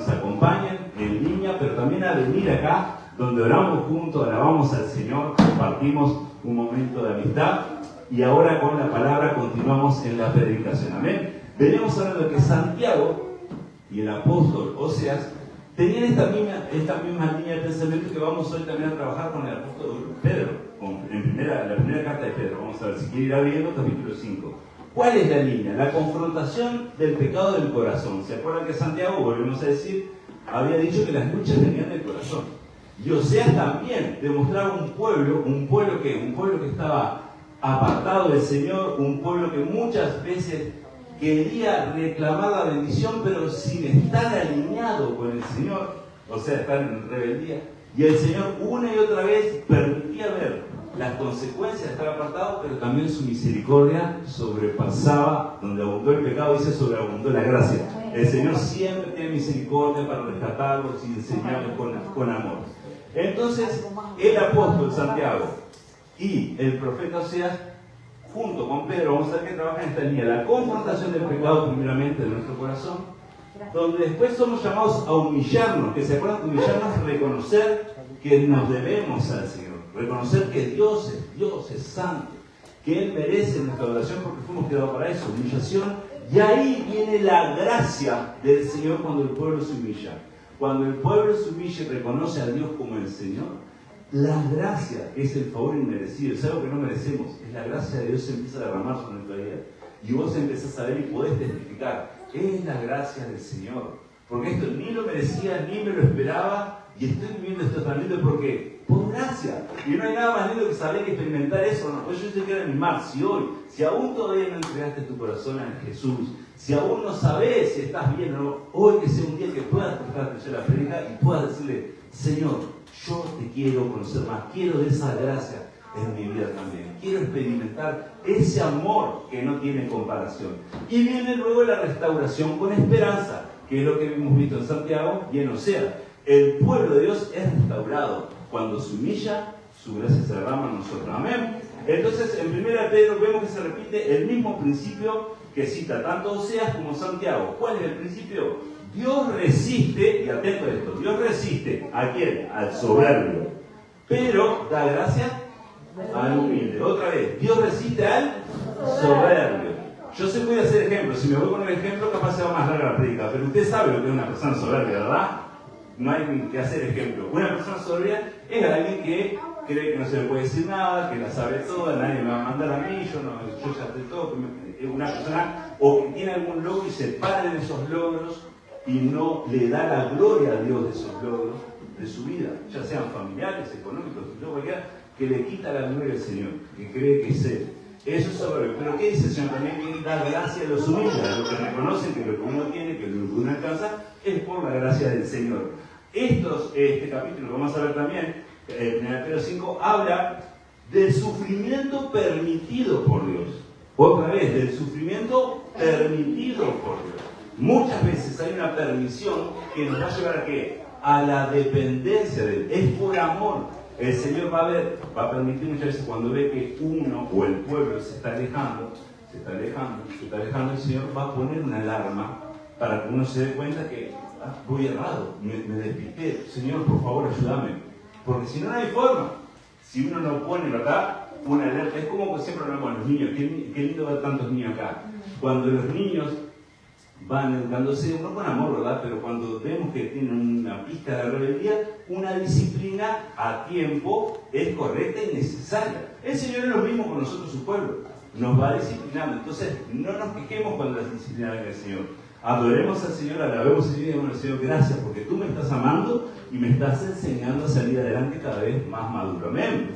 nos acompañen en línea, pero también a venir acá, donde oramos juntos, alabamos al Señor, compartimos un momento de amistad y ahora con la palabra continuamos en la predicación. Amén. Venimos hablando de que Santiago y el apóstol Oseas tenían esta misma línea de pensamiento que vamos hoy también a trabajar con el apóstol Pedro, la primera carta de Pedro. Vamos a ver si quiere ir abriendo capítulo 5. ¿Cuál es la línea? La confrontación del pecado del corazón. ¿Se acuerdan que Santiago, volvemos a decir, había dicho que las luchas venían del corazón? Y Oseas también demostraba un pueblo que estaba apartado del Señor, un pueblo que muchas veces quería reclamar la bendición, pero sin estar alineado con el Señor, o sea, estar en rebeldía. Y el Señor una y otra vez permitía ver las consecuencias de estar apartado, pero también su misericordia sobrepasaba, donde abundó el pecado, dice, sobreabundó la gracia. El Señor siempre tiene misericordia para rescatarlos y enseñarlos con amor. Entonces, el apóstol Santiago y el profeta Oseas, junto con Pedro, vamos a ver que trabajan en esta línea, la confrontación del pecado primeramente de nuestro corazón, donde después somos llamados a humillarnos, que se acuerdan que humillarnos es reconocer que nos debemos al Señor, reconocer que Dios es santo, que Él merece nuestra adoración porque fuimos creados para eso, humillación, y ahí viene la gracia del Señor cuando el pueblo se humilla. Cuando el pueblo se humilla y reconoce a Dios como el Señor, la gracia es el favor inmerecido, es algo que no merecemos, es la gracia de Dios que se empieza a derramar sobre nuestra vida. Y vos empezás a ver y podés testificar, es la gracia del Señor, porque esto ni lo merecía, ni me lo esperaba, y estoy viviendo esto tan lindo porque, por gracia. Y no hay nada más lindo que saber y experimentar eso, ¿no? Pues yo te quiero animar, si aún todavía no entregaste tu corazón a Jesús, si aún no sabes si estás bien o no, hoy que sea un día que puedas prestar atención a la prédica y puedas decirle, Señor, yo te quiero conocer más, quiero de esa gracia en mi vida también, quiero experimentar ese amor que no tiene comparación. Y viene luego la restauración con esperanza, que es lo que hemos visto en Santiago y en Oseas. El pueblo de Dios es restaurado cuando se humilla, su gracia se derrama en nosotros. Amén. Entonces, en 1 Pedro vemos que se repite el mismo principio que cita tanto Oseas como Santiago. ¿Cuál es el principio? Dios resiste, y atento a esto, Dios resiste ¿a quién? Al soberbio, pero da gracia al humilde. Otra vez, Dios resiste al soberbio. Yo sé que voy a hacer ejemplos, si me voy con el ejemplo capaz se va más larga la prédica, pero usted sabe lo que es una persona soberbia, ¿verdad? No hay que hacer ejemplo. Una persona soberbia es alguien que cree que no se le puede decir nada, que la sabe toda, nadie me va a mandar a mí, yo ya sé todo. Es una persona o que tiene algún logro y se para en esos logros y no le da la gloria a Dios de esos logros de su vida, ya sean familiares, económicos, cualquiera, que le quita la gloria al Señor, que cree que es Él. Eso es soberbio. Pero ¿qué dice el Señor? También que da gracia a los humildes, a los que reconocen que lo que uno tiene, que lo que uno alcanza, es por la gracia del Señor. Este capítulo que vamos a ver también, en Pedro 5, habla del sufrimiento permitido por Dios. Otra vez, del sufrimiento permitido por Dios. Muchas veces hay una permisión que nos va a llevar a ¿qué? A la dependencia de Él. Es por amor. El Señor va a permitir muchas veces cuando ve que uno o el pueblo se está alejando, el Señor va a poner una alarma para que uno se dé cuenta que voy errado, me despisté. Señor, por favor, ayúdame. Porque si no, no hay forma. Si uno no pone, ¿verdad?, una alerta. Es como que siempre hablamos a los niños. Qué lindo ver tantos niños acá. Cuando los niños van educándose, no con amor, ¿verdad? Pero cuando vemos que tienen una pista de rebeldía, una disciplina a tiempo es correcta y necesaria. El Señor es lo mismo con nosotros, su pueblo. Nos va disciplinando. Entonces, no nos quejemos cuando las disciplinas venga el Señor. Adoremos al Señor, alabemos al Señor y digamos al Señor, gracias, porque tú me estás amando y me estás enseñando a salir adelante cada vez más maduro. Amén.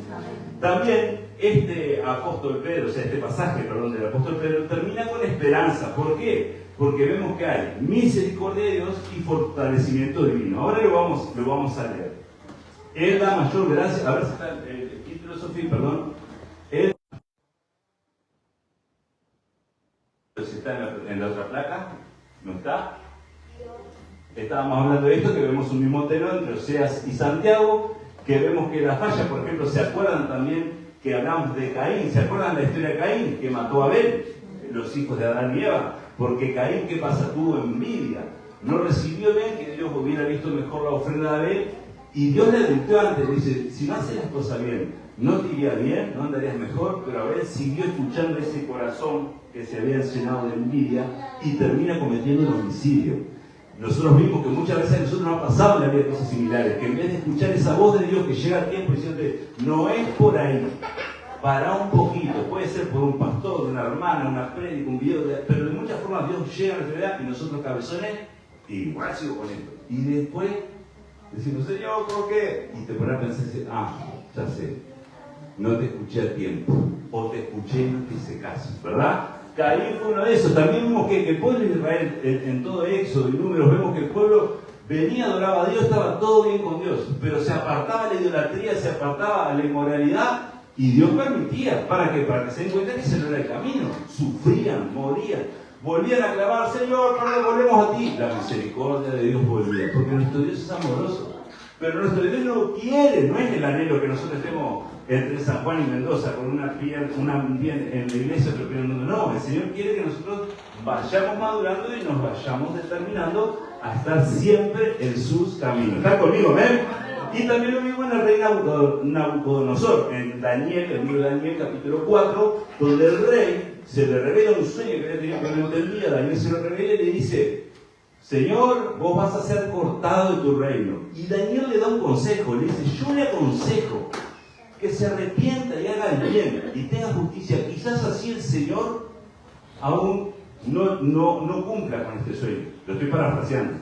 También este apóstol Pedro, este pasaje, del apóstol Pedro termina con esperanza. ¿Por qué? Porque vemos que hay misericordia de Dios y fortalecimiento divino. Ahora lo vamos a leer. Él da mayor gracia. A ver si está el título, Sofía, perdón. Él, si está en la otra placa, ¿no está? Estábamos hablando de esto, que vemos un mismo tenor entre Oseas y Santiago, que vemos que la falla, por ejemplo, ¿se acuerdan también que hablamos de Caín? ¿Se acuerdan de la historia de Caín, que mató a Abel, los hijos de Adán y Eva? Porque Caín, ¿qué pasa? Tuvo envidia. no recibió bien, que Dios hubiera visto mejor la ofrenda de Abel, y Dios le advirtió antes, le dice, si no haces las cosas bien, no te iría bien, no andarías mejor, pero Abel siguió escuchando ese corazón que se había llenado de envidia y termina cometiendo el homicidio. Nosotros vimos que muchas veces a nosotros nos ha pasado en la vida cosas similares, que en vez de escuchar esa voz de Dios que llega a tiempo diciéndote, no es por ahí, para un poquito, puede ser por un pastor, una hermana, una prédica, un video, pero de muchas formas Dios llega a nuestra vida y nosotros cabezones, igual sigo con esto. Y después decimos, Señor, ¿por qué? Y te pones a pensar, ya sé, no te escuché a tiempo, o te escuché y no te hice caso, ¿verdad? Caín fue uno de esos. También vimos que el pueblo de Israel, en todo Éxodo y Números, vemos que el pueblo venía, adoraba a Dios, estaba todo bien con Dios, pero se apartaba de la idolatría, se apartaba de la inmoralidad, y Dios permitía, ¿para qué? Para que se den cuenta que ese no era el camino. Sufrían, morían, volvían a clamar, Señor, perdón, volvemos a ti. La misericordia de Dios volvía, porque nuestro Dios es amoroso. Pero nuestro Dios no quiere, no es el anhelo que nosotros estemos entre San Juan y Mendoza con una bien en la iglesia, otro pie en el mundo. No, el Señor quiere que nosotros vayamos madurando y nos vayamos determinando a estar siempre en sus caminos. ¿Están conmigo, amén? Y también lo vimos en el rey Nabucodonosor, en Daniel, el libro de Daniel, capítulo 4, donde el rey se le revela un sueño que había tenido que no entendía. Daniel se lo revela y le dice, Señor, vos vas a ser cortado de tu reino. Y Daniel le da un consejo, le dice, yo le aconsejo que se arrepienta y haga el bien y tenga justicia. Quizás así el Señor aún no cumpla con este sueño. Lo estoy parafraseando.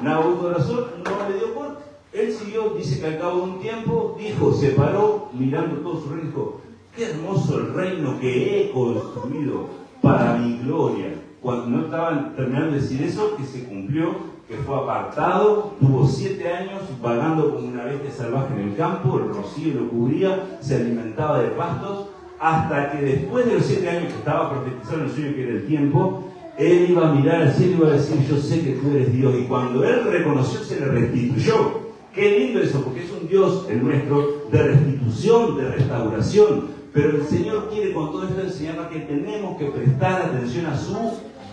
Nabucodonosor no le dio por. Él siguió, dice que al cabo de un tiempo, se paró mirando todo su reino y dijo, qué hermoso el reino que he construido para mi gloria. Cuando no estaban terminando de decir eso, que se cumplió, que fue apartado, tuvo 7 años vagando como una bestia salvaje en el campo, el rocío lo cubría, se alimentaba de pastos, hasta que después de los 7 años que estaba profetizando el sueño, que era el tiempo, él iba a mirar al cielo y iba a decir, yo sé que tú eres Dios. Y cuando él reconoció, se le restituyó. Qué lindo eso, porque es un Dios, el nuestro, de restitución, de restauración. Pero el Señor quiere con todo esto enseñarnos que tenemos que prestar atención a su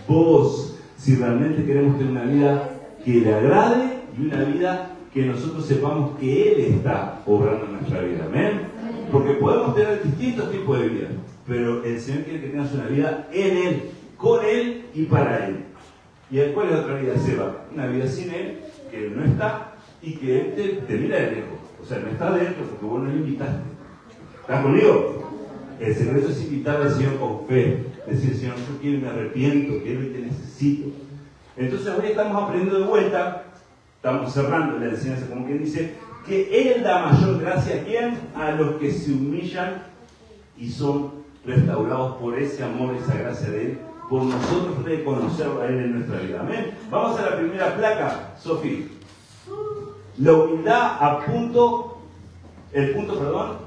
voz, si realmente queremos tener una vida que le agrade y una vida que nosotros sepamos que Él está obrando en nuestra vida. ¿Amén? Porque podemos tener distintos tipos de vida, pero el Señor quiere que tengas una vida en Él, con Él y para Él. ¿Y cuál es la otra vida, Seba? Una vida sin Él, que Él no está y que Él te mira de lejos. O sea, no está dentro porque vos no lo invitaste. ¿Estás conmigo? El secreto es invitar al Señor con fe. Decir, Señor, yo quiero y me arrepiento, quiero y te necesito. Entonces hoy estamos aprendiendo de vuelta, estamos cerrando la enseñanza, como quien dice, que Él da mayor gracia a ¿quién? A los que se humillan y son restaurados por ese amor, esa gracia de Él, por nosotros reconocerlo a Él en nuestra vida. Amén. Vamos a la primera placa, Sofía. La humildad el punto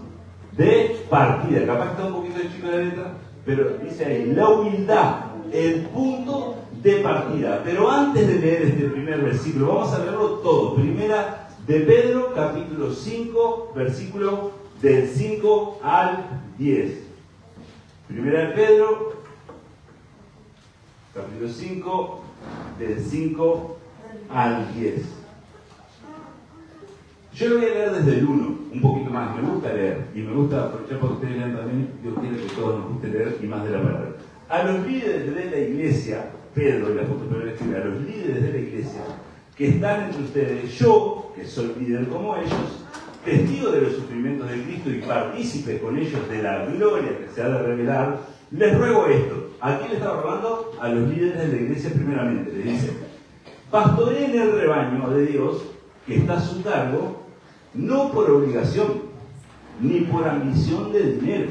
de partida. Capaz que está un poquito de chico de letra, pero dice ahí, la humildad, el punto de partida. Pero antes de leer este primer versículo, vamos a leerlo todo. Primera de Pedro, capítulo 5, versículo del 5 al 10. Primera de Pedro, capítulo 5, del 5 al 10. Yo lo voy a leer desde el 1, un poquito más. Me gusta leer y me gusta aprovechar para que ustedes lean también. Dios quiere que todos nos guste leer y más de la palabra. A los líderes de la iglesia, Pedro, y la apóstol Pedro le escribe, a los líderes de la iglesia que están entre ustedes, yo, que soy líder como ellos, testigo de los sufrimientos de Cristo y partícipe con ellos de la gloria que se ha de revelar, les ruego esto. Aquí le estaba hablando a los líderes de la iglesia primeramente. Le dice, pastoreen el rebaño de Dios que está a su cargo, no por obligación, ni por ambición de dinero,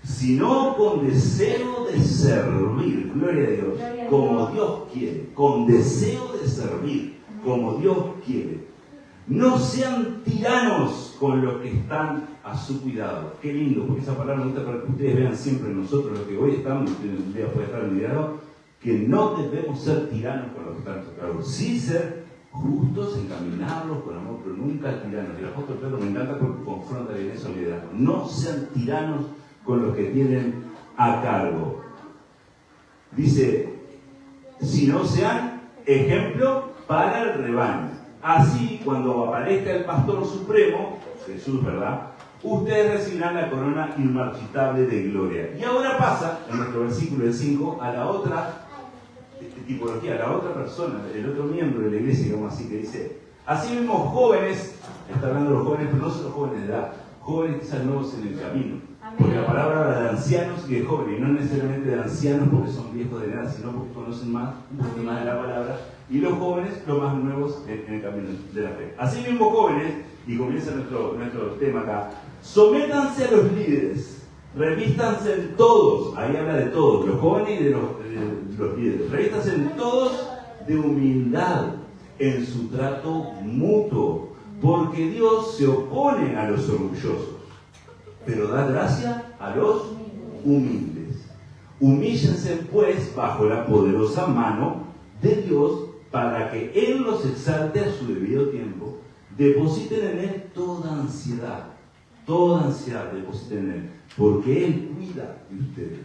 sino con deseo de servir, gloria a Dios, como Dios quiere, con deseo de servir, como Dios quiere. No sean tiranos con los que están a su cuidado. Qué lindo, porque esa palabra me gusta para que ustedes vean siempre nosotros, los que hoy estamos, un día puede estar olvidado, que no debemos ser tiranos con los que están a su cargo. Sí ser justos, encaminarlos con amor, pero nunca tiranos. Y el apóstol Pedro me encanta porque confronta bien eso al liderazgo. No sean tiranos con los que tienen a cargo. Dice, si no sean ejemplo para el rebaño. Así, cuando aparezca el pastor supremo, Jesús, ¿verdad?, ustedes recibirán la corona inmarchitable de gloria. Y ahora pasa, en nuestro versículo del 5, a la otra tipología, a la otra persona, el otro miembro de la iglesia, digamos así, que dice: así mismo jóvenes, está hablando de los jóvenes, pero no solo jóvenes de edad, jóvenes quizás nuevos en el camino. Porque la palabra habla de ancianos y de jóvenes, y no necesariamente de ancianos porque son viejos de edad, sino porque conocen más, un poco más de la palabra, y los jóvenes, los más nuevos en el camino de la fe. Así mismo jóvenes, y comienza nuestro tema acá, sométanse a los líderes, revístanse en todos, ahí habla de todos, los jóvenes y de los líderes, revístanse en todos de humildad, en su trato mutuo, porque Dios se opone a los orgullosos, pero da gracia a los humildes. Humíllense pues bajo la poderosa mano de Dios, para que Él los exalte a su debido tiempo. Depositen en Él toda ansiedad depositen en Él, porque Él cuida de ustedes.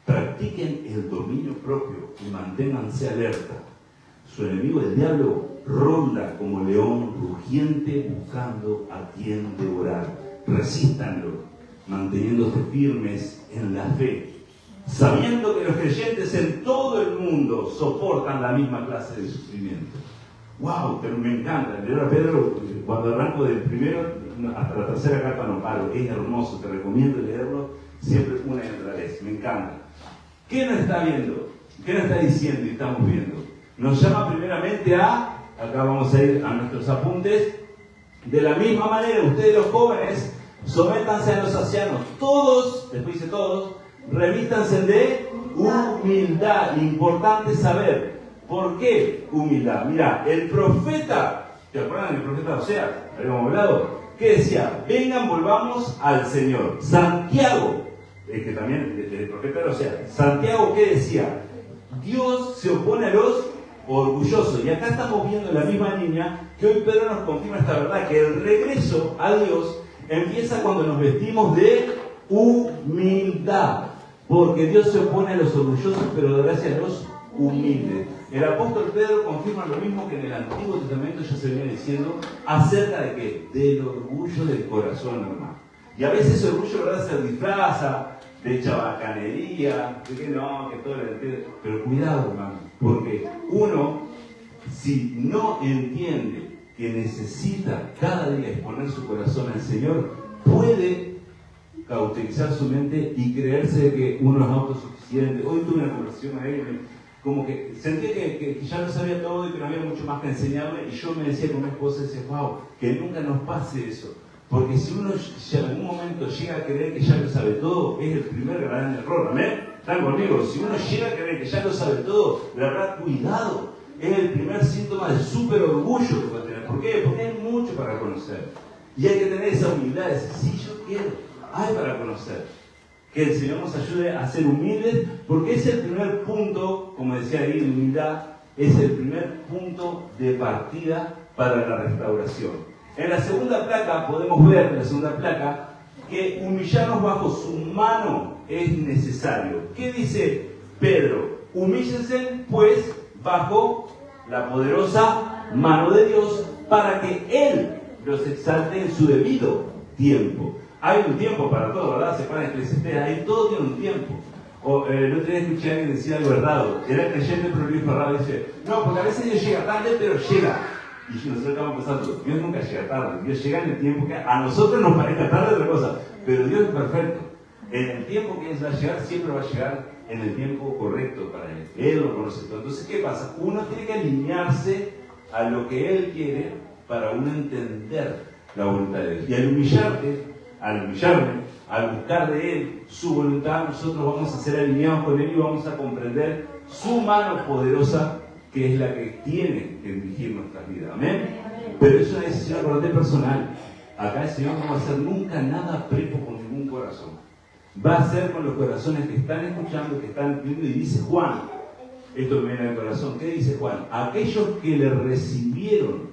Practiquen el dominio propio y manténganse alerta. Su enemigo, el diablo, ronda como león rugiente buscando a quien devorar. Resístanlo, manteniéndose firmes en la fe, sabiendo que los creyentes en todo el mundo soportan la misma clase de sufrimiento. ¡Wow! Pero me encanta. Leer a Pedro, cuando arranco del primero hasta la tercera carta no paro. Es hermoso, te recomiendo leerlo siempre una y otra vez. Me encanta. ¿Qué nos está viendo? ¿Qué nos está diciendo y estamos viendo? Nos llama primeramente acá vamos a ir a nuestros apuntes, de la misma manera, ustedes los jóvenes, sométanse a los ancianos, todos, después dice todos, revístanse de humildad. Importante saber, ¿por qué humildad? Mira, el profeta, ¿te acuerdan del profeta Oseas? Habíamos hablado, ¿qué decía? Vengan, volvamos al Señor. Santiago, que también el profeta era Oseas, Santiago, ¿qué decía? Dios se opone a los orgullosos. Y acá estamos viendo la misma línea que hoy Pedro nos confirma esta verdad, que el regreso a Dios empieza cuando nos vestimos de humildad, porque Dios se opone a los orgullosos, pero da gracia a los humildes. El apóstol Pedro confirma lo mismo que en el Antiguo Testamento ya se venía diciendo acerca de qué, del orgullo del corazón, hermano. Y a veces ese orgullo, ¿verdad?, se disfraza de chabacanería, de que no, que todo lo entiende. Pero cuidado, hermano, porque uno, si no entiende que necesita cada día exponer su corazón al Señor, puede cauterizar su mente y creerse que uno es autosuficiente. Hoy tuve una conversación ahí, como que sentía que ya lo sabía todo y que no había mucho más que enseñarme, y yo me decía con mi esposa, decía, wow, que nunca nos pase eso. Porque si uno en algún momento llega a creer que ya lo sabe todo, es el primer gran error. ¿Amén? ¿Están conmigo? Si uno llega a creer que ya lo sabe todo, de verdad, cuidado. Es el primer síntoma de súper orgullo que puede tener. ¿Por qué? Porque hay mucho para conocer. Y hay que tener esa humildad de decir, sí, yo quiero, hay para conocer. Que el Señor nos ayude a ser humildes, porque es el primer punto, como decía ahí, la humildad, es el primer punto de partida para la restauración. En la segunda placa podemos ver, en la segunda placa, que humillarnos bajo su mano es necesario. ¿Qué dice Pedro? Humíllense pues bajo la poderosa mano de Dios para que Él los exalte en su debido tiempo. Hay un tiempo para todo, ¿verdad? Se para en Eclesiastés, ahí todo tiene un tiempo. El otro día escuché a alguien decir algo errado. Era creyente, pero lo dijo errado. Dice, no, porque a veces Dios llega tarde, pero llega. Y nosotros estamos pensando, Dios nunca llega tarde. Dios llega en el tiempo que a nosotros nos parezca tarde otra cosa. Pero Dios es perfecto. En el tiempo que Él va a llegar, siempre va a llegar en el tiempo correcto para Él. Él lo conoce todo. Entonces, ¿qué pasa? Uno tiene que alinearse a lo que Él quiere para uno entender la voluntad de Dios. Y al humillarme, al buscar de Él su voluntad, nosotros vamos a ser alineados con Él y vamos a comprender su mano poderosa, que es la que tiene que dirigir nuestras vidas. ¿Amén? Pero es una decisión importante personal. Acá el Señor no va a hacer nunca nada prepo con ningún corazón. Va a ser con los corazones que están escuchando, que están viendo. Y dice Juan, esto me viene al corazón, ¿qué dice Juan? Aquellos que le recibieron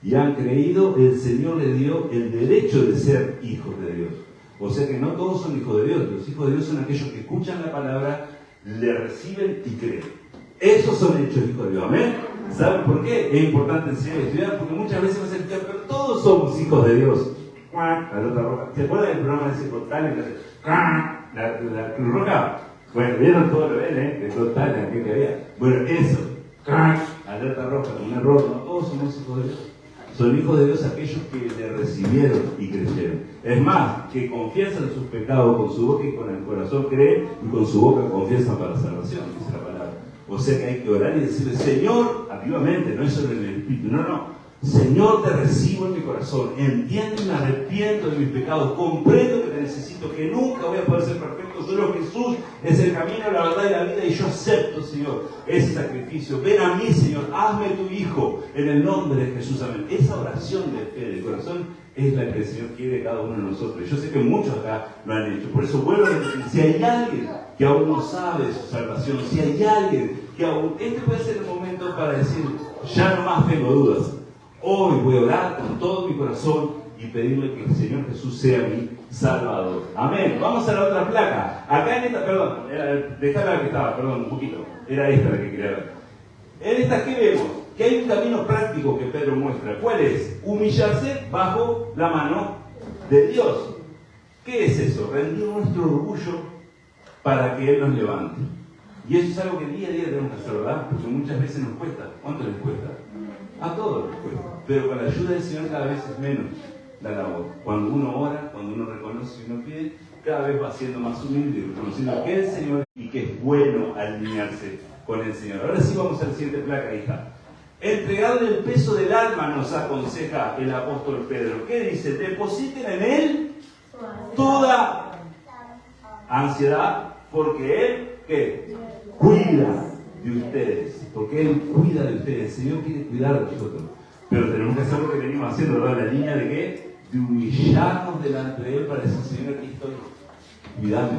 y han creído, el Señor le dio el derecho de ser hijos de Dios. O sea que no todos son hijos de Dios. Los hijos de Dios son aquellos que escuchan la palabra, le reciben y creen. Esos son hechos hijos de Dios. ¿Amén? ¿Saben por qué es importante enseñar y estudiar? Porque muchas veces nos dicen, pero todos somos hijos de Dios. La Pelota Roja. ¿Se acuerdan del programa de ese Total? La Cruz Roja. Bueno, vieron todo lo ven, de Total, que había. Bueno, eso. Alerta roja, un error. No todos somos hijos de Dios. Son hijos de Dios aquellos que le recibieron y creyeron. Es más, que confiesan sus pecados con su boca y con el corazón creen y con su boca confiesan para salvación, dice la palabra. O sea que hay que orar y decirle, Señor, activamente, no es solo en el espíritu, no. Señor, te recibo en mi corazón, entiendo y me arrepiento de mis pecados, comprendo que te necesito, que nunca voy a poder ser perfecto, solo Jesús es el camino, la verdad y la vida, y yo acepto, Señor, ese sacrificio. Ven a mí, Señor, hazme tu hijo, en el nombre de Jesús, amén. Esa oración de fe, de corazón, es la que el Señor quiere de cada uno de nosotros. Yo sé que muchos acá lo han hecho, por eso vuelvo a decir, si hay alguien que aún no sabe su salvación, si hay alguien que aún, este puede ser el momento para decir, ya no más tengo dudas. Hoy voy a orar con todo mi corazón y pedirle que el Señor Jesús sea mi Salvador. Amén. Vamos a la otra placa. Acá en esta, perdón, dejá la que estaba, perdón, un poquito. Era esta la que quería ver. En esta, ¿qué vemos? Que hay un camino práctico que Pedro muestra. ¿Cuál es? Humillarse bajo la mano de Dios. ¿Qué es eso? Rendir nuestro orgullo para que Él nos levante. Y eso es algo que día a día tenemos que hacer, ¿verdad? Porque muchas veces nos cuesta. ¿Cuánto les cuesta? A todos les cuesta. Pero con la ayuda del Señor cada vez es menos la labor. Cuando uno ora, cuando uno reconoce y uno pide, cada vez va siendo más humilde y reconociendo que es el Señor y que es bueno alinearse con el Señor. Ahora sí vamos a la siguiente placa, hija. Entregarle el peso del alma, nos aconseja el apóstol Pedro. ¿Qué dice? Depositen en Él toda ansiedad, porque Él, ¿qué? Cuida de ustedes, porque Él cuida de ustedes. El Señor quiere cuidar de nosotros, pero tenemos que hacer lo que venimos haciendo, ¿verdad? La línea de qué? De humillarnos delante de Él para decir, Señor, aquí estoy, cuídame.